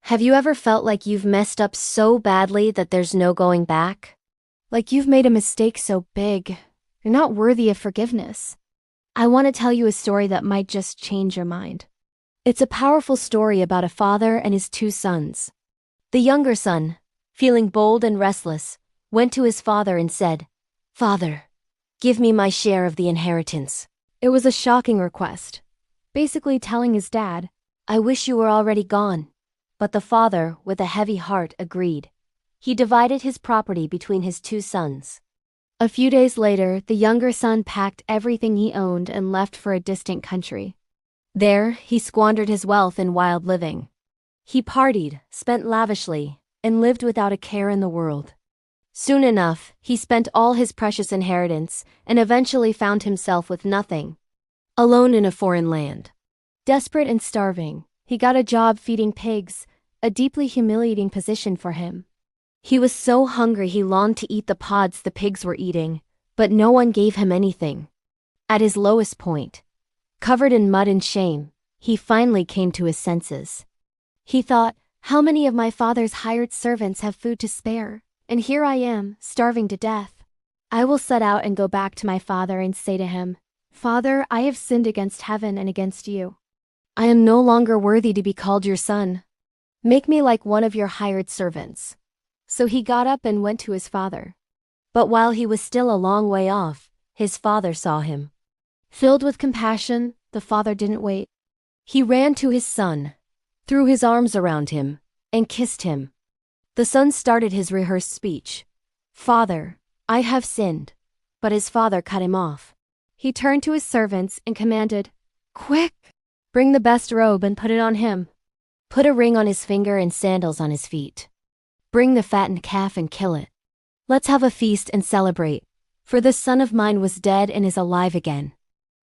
Have you ever felt like you've messed up so badly that there's no going back? Like you've made a mistake so big, you're not worthy of forgiveness. I want to tell you a story that might just change your mind. It's a powerful story about a father and his two sons. The younger son, feeling bold and restless, went to his father and said, "Father, give me my share of the inheritance." It was a shocking request, basically telling his dad, "I wish you were already gone." But the father, with a heavy heart, agreed. He divided his property between his two sons. A few days later, the younger son packed everything he owned and left for a distant country. There, he squandered his wealth in wild living. He partied, spent lavishly, and lived without a care in the world. Soon enough, he spent all his precious inheritance and eventually found himself with nothing, alone in a foreign land. Desperate and starving, he got a job feeding pigs, a deeply humiliating position for him. He was so hungry he longed to eat the pods the pigs were eating, but no one gave him anything. At his lowest point, covered in mud and shame, he finally came to his senses. He thought, how many of my father's hired servants have food to spare, and here I am, starving to death. I will set out and go back to my father and say to him, Father, I have sinned against heaven and against you. I am no longer worthy to be called your son. Make me like one of your hired servants." So he got up and went to his father. But while he was still a long way off, his father saw him. Filled with compassion, the father didn't wait. He ran to his son, threw his arms around him, and kissed him. The son started his rehearsed speech. "Father, I have sinned." But his father cut him off. He turned to his servants and commanded, "Quick! Bring the best robe and put it on him. Put a ring on his finger and sandals on his feet. Bring the fattened calf and kill it. Let's have a feast and celebrate, for this son of mine was dead and is alive again.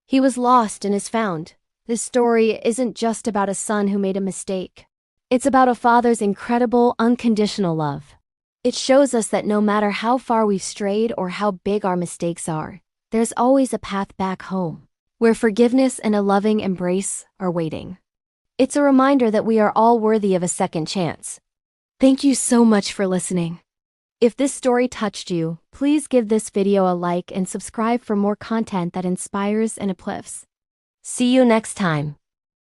He was lost and is found." This story isn't just about a son who made a mistake. It's about a father's incredible, unconditional love. It shows us that no matter how far we've strayed or how big our mistakes are, there's always a path back home, where forgiveness and a loving embrace are waiting. It's a reminder that we are all worthy of a second chance. Thank you so much for listening. If this story touched you, please give this video a like and subscribe for more content that inspires and uplifts. See you next time.